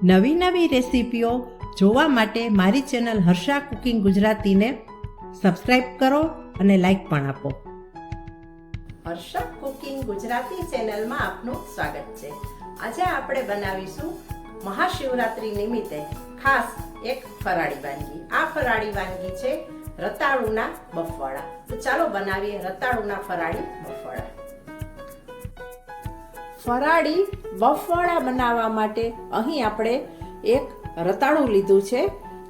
નવી નવી રેસીપીઓ જોવા માટે મારી ચેનલ હર્ષા કુકિંગ ગુજરાતીને સબસ્ક્રાઈબ કરો અને લાઈક પણ આપો. હર્ષા કુકિંગ ગુજરાતી ચેનલમાં આપનું સ્વાગત છે. આજે આપણે બનાવીશું મહાશિવરાત્રી નિમિત્તે ખાસ એક ફરાળી વાનગી. આ ફરાળી વાનગી છે રતાળુના બફવાડા. તો ચાલો બનાવીએ રતાળુના ફરાળી બફવાડા. ફરાળી બફવાડા બનાવવા માટે અહીં આપણે એક રતાળું લીધું છે,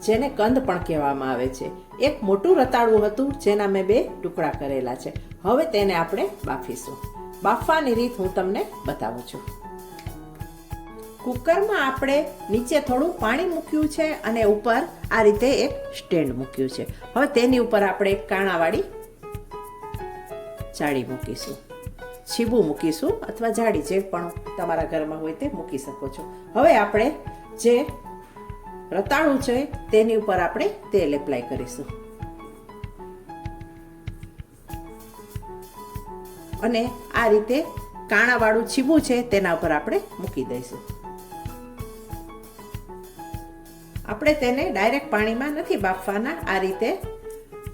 જેને કંદ પણ કહેવામાં આવે છે. એક મોટું રતાળું હતું જેના મેં 2 ટુકડા કરેલા છે. હવે તેને આપણે બાફીશું. બાફવાની રીત હું તમને બતાવું છું. કુકરમાં આપણે નીચે થોડું પાણી મૂક્યું છે અને ઉપર આ રીતે એક સ્ટેન્ડ મૂક્યું છે. હવે તેની ઉપર આપણે એક કાણાવાળી જાળી મૂકીશું, છીબું મૂકીશું અથવા જાળી જે પણ તમારા ઘરમાં હોય તે મૂકી શકો છો. હવે આપણે જે રતાળું છે તેની ઉપર આપણે તેલ એપ્લાય કરીશું અને આ રીતે કાણાવાળું છીબું છે તેના ઉપર આપણે મૂકી દઈશું. આપણે તેને ડાયરેક્ટ પાણીમાં નથી બાફવાના. આ રીતે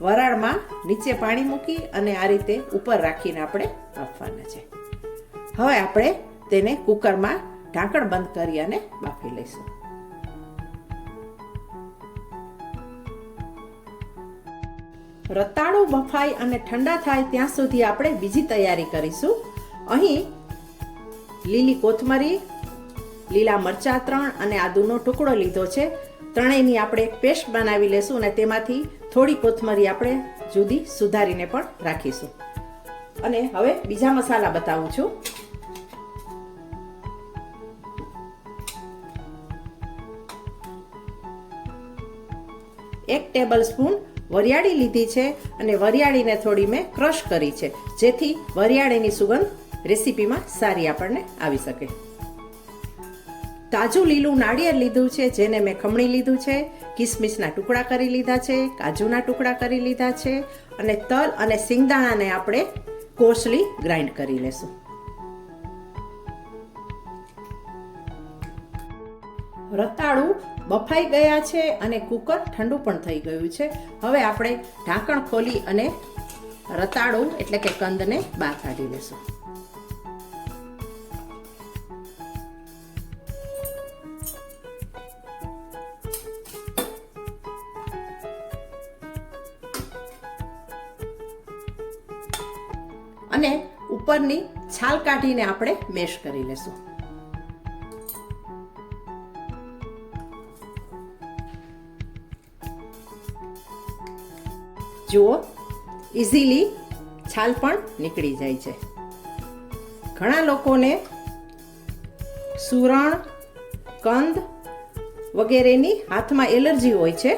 વરાળમાં નીચે પાણી મૂકી અને આ રીતે ઉપર રાખીને આપણે બાફવાના છે. હવે આપણે તેને કુકરમાં ઢાંકણ બંધ કરી અને બાફી લઈશું. રતાળું બફાય અને ઠંડા થાય ત્યાં સુધી આપણે બીજી તૈયારી કરીશું. અહીં લીલી કોથમરી, લીલા મરચાં 3 અને આદુનો ટુકડો લીધો છે. ત્રણેયની આપણે એક પેસ્ટ બનાવી લેશું અને તેમાંથી થોડી કોથમરી આપણે જુદી સુધારીને પણ રાખીશું. અને હવે બીજા મસાલા બતાવું છું. 1 ટેબલ સ્પૂન વરિયાળી લીધી છે અને વરિયાળીને થોડી મેં ક્રશ કરી છે, જેથી વરિયાળીની સુગંધ રેસીપીમાં સારી આપણને આવી શકે. તાજું લીલું નાળિયેર લીધું છે, જેને મેં ખમણી લીધું છે. કિસમિસના ટુકડા કરી લીધા છે, કાજુના ટુકડા કરી લીધા છે અને તલ અને સિંગદાણાને આપણે કોર્સલી ગ્રાઇન્ડ કરી લેશું. રતાળું બફાઈ ગયા છે અને કુકર ઠંડુ પણ થઈ ગયું છે. હવે આપણે ઢાંકણ ખોલી અને રતાળું એટલે કે કંદને બહાર કાઢી લેશું. અને ઉપરની છાલ કાઢીને આપણે મેશ કરી લેશું. જુઓ, ઇઝીલી છાલ પણ નીકળી જાય છે. ઘણા લોકોને સુરણ, કંદ વગેરેની હાથમાં એલર્જી હોય છે,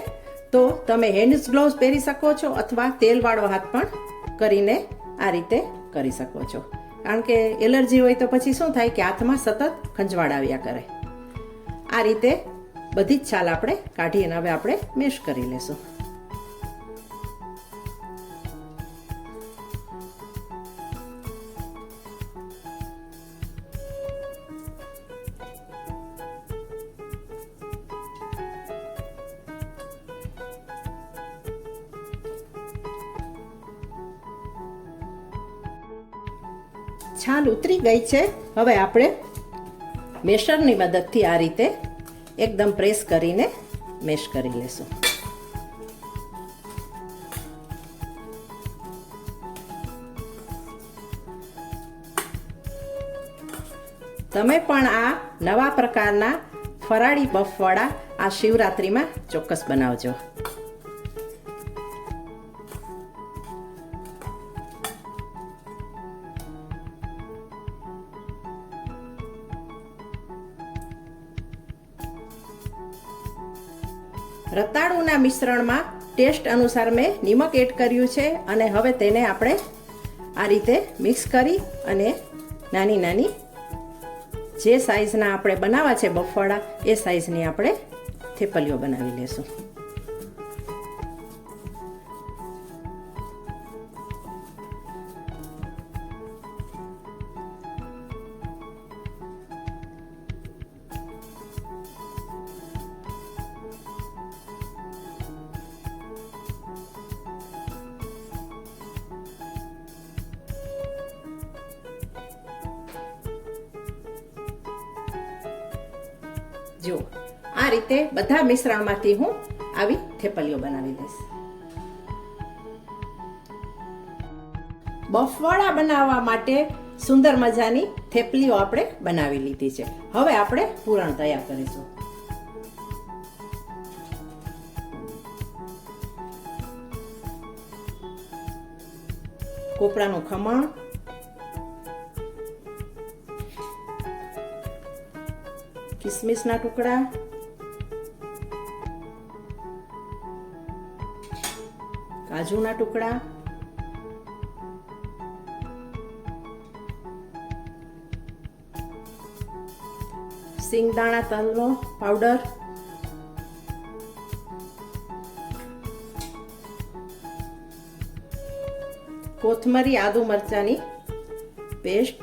તો તમે હેન્ડ ગ્લોવ્સ પહેરી શકો છો અથવા તેલવાળો હાથ પણ કરીને આ રીતે કરી શકો છો. કારણ કે એલર્જી હોય તો પછી શું થાય કે હાથમાં સતત ખંજવાળ આવ્યા કરે. આ રીતે બધી જ છાલ આપણે કાઢીને હવે આપણે મેશ કરી લેશું. છાલ ઉતરી ગઈ છે. હવે આપણે મેશરની મદદથી આ રીતે એકદમ પ્રેસ કરીને મેશ કરી લેશું. તમે પણ આ નવા પ્રકારના ફરાળી બફવાડા આ શિવરાત્રીમાં ચોક્કસ બનાવજો. રતાળુના મિશ્રણમાં ટેસ્ટ અનુસાર મેં નિમક એડ કર્યું છે અને હવે તેને આપણે આ રીતે મિક્સ કરી અને નાની નાની જે સાઈઝના આપણે બનાવવા છે બફવાડા એ સાઈઝની આપણે થેપલીઓ બનાવી લેશું. જો આ રીતે બધા મિશ્રણમાંથી હું આવી થેપલીઓ બનાવી દઈશ. બફવડા બનાવવા માટે સુંદર મજાની થેપલીઓ આપણે બનાવી લીધી છે. હવે આપણે પૂરણ તૈયાર કરીશું. કોપરાનું ખમણ, કિસમિસના ટુકડા, કાજુના ટુકડા, સિંગદાણા તલનો પાવડર, કોથમરી આદુ મરચાની પેસ્ટ,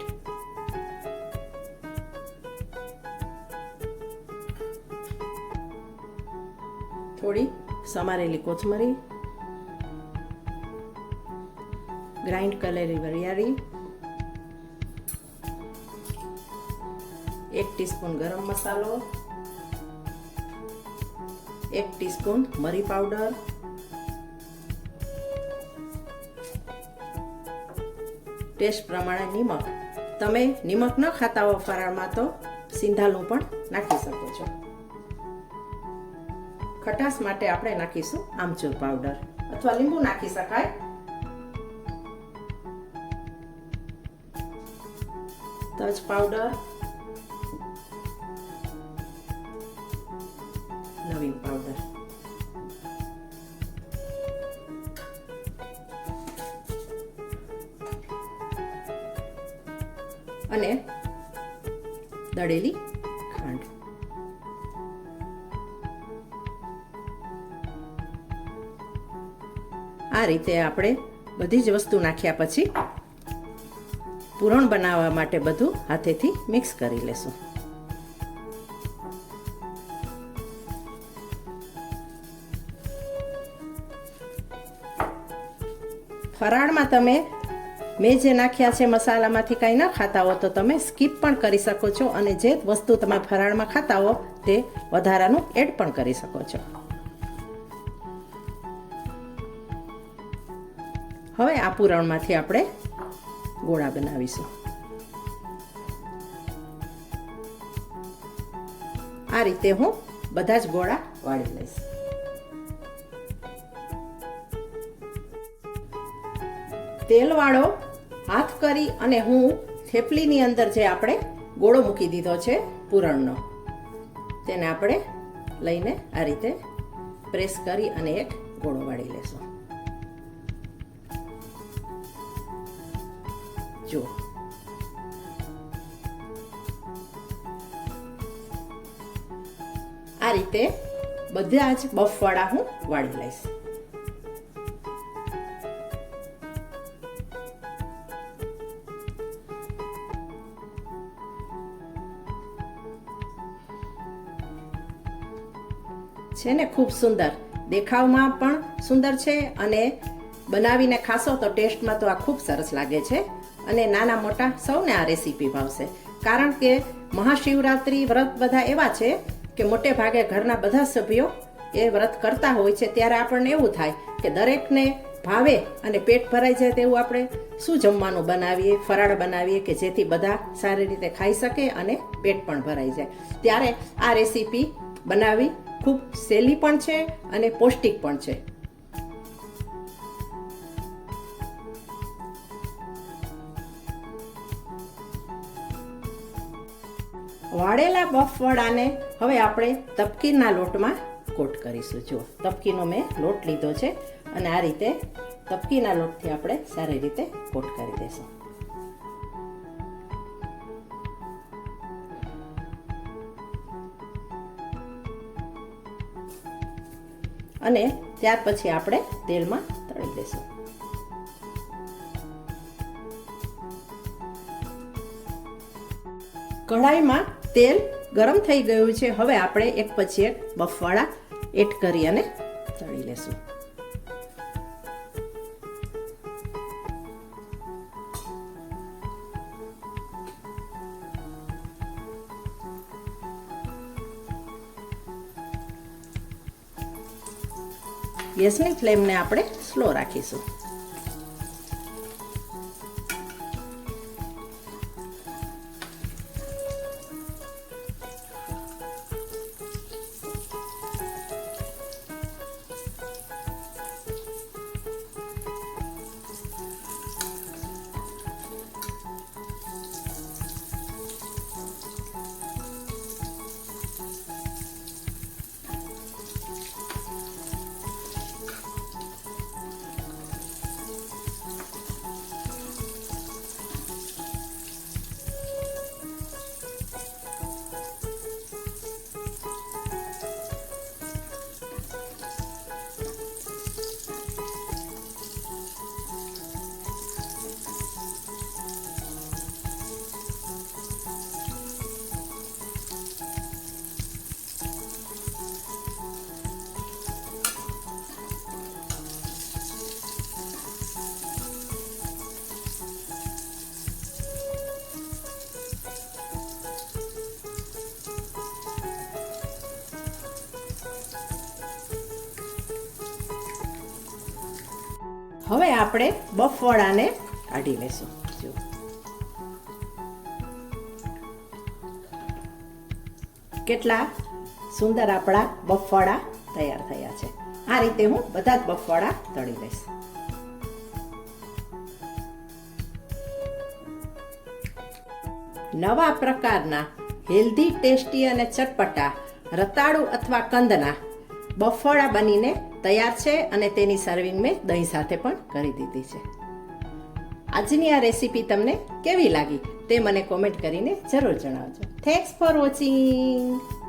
થોડી સમારેલી કોથમરી, ગ્રાઇન્ડ કરેલી વરિયાળી, 1 ટીસ્પૂન ગરમ મસાલો, 1 ટીસ્પૂન મરી પાવડર, ટેસ્ટ પ્રમાણે નિમક. તમે નિમક ન ખાતા હો ફરાળમાં તો સિંધાલું પણ નાખી શકો છો. ખટાશ માટે આપણે નાખીશું આમચૂર પાવડર અથવા લીંબુ નાખી શકાય. તજ પાવડર, લવિંગ પાવડર, અને દળેલી ખાંડ. આ રીતે આપણે બધી જ વસ્તુ નાખ્યા પછી પૂરણ બનાવવા માટે બધું હાથેથી મિક્સ કરી લેશું. ફરાળમાં તમે મેં જે નાખ્યા છે મસાલામાંથી કાંઈ ન ખાતા હો તો તમે સ્કીપ પણ કરી શકો છો અને જે વસ્તુ તમે ફરાળમાં ખાતા હો તે વધારાનું એડ પણ કરી શકો છો. હવે આ પૂરણમાંથી આપણે ગોળા બનાવીશું. આ રીતે હું બધા જ ગોળા વાળી લઈશ. તેલવાળો હાથ કરી અને હું થેપલીની અંદર જે આપણે ગોળો મૂકી દીધો છે પૂરણનો, તેને આપણે લઈને આ રીતે પ્રેસ કરી અને એક ગોળો વાળી લેશું. જો આ રીતે બધા જ બફવાળા હું વાળી લઈશ. છે ને ખૂબ સુંદર, દેખાવમાં પણ સુંદર છે અને બનાવીને ખાશો તો ટેસ્ટમાં તો આ ખૂબ સરસ લાગે છે. અને નાના મોટા સૌને આ રેસીપી ભાવશે, કારણ કે મહાશિવરાત્રિ વ્રત બધા એવા છે કે મોટે ભાગે ઘરના બધા સભ્યો એ વ્રત કરતા હોય છે. ત્યારે આપણને એવું થાય કે દરેકને ભાવે અને પેટ ભરાઈ જાય તેવું આપણે શું જમવાનું બનાવીએ, ફરાળ બનાવીએ કે જેથી બધા સારી રીતે ખાઈ શકે અને પેટ પણ ભરાઈ જાય. ત્યારે આ રેસીપી બનાવી ખૂબ સહેલી પણ છે અને પૌષ્ટિક પણ છે. વાળેલા બફવડાને હવે આપણે તપકીરના લોટમાં કોટ કરીશું. જો તપકીનો મેં લોટ લીધો છે અને આ રીતે તપકીના લોટથી આપણે સારી રીતે કોટ કરી દઈશું. અને ત્યાર પછી આપણે તેલમાં તળી દઈશું. કઢાઈમાં તેલ ગરમ થઈ ગયું છે. હવે આપણે એક પછી એક બફવાળા એડ કરી અને તળી લેશું. ગેસની ફ્લેમને આપણે સ્લો રાખીશું. હવે આપણે બફવડાને કાઢી લેશું. જો કેટલા સુંદર આપણા બફવડા તૈયાર થયા છે. આ રીતે હું બધા જ બફવડા તળી લઈશ. નવા પ્રકારના હેલ્ધી, ટેસ્ટી અને ચટપટા રતાળુ અથવા કંદના બફવડા બનીને તૈયાર છે અને તેની સર્વિંગ મેં દહીં સાથે પણ કરી દીધી છે. આજની આ રેસીપી તમને કેવી લાગી તે મને કોમેન્ટ કરીને જરૂર જણાવજો. Thanks for watching.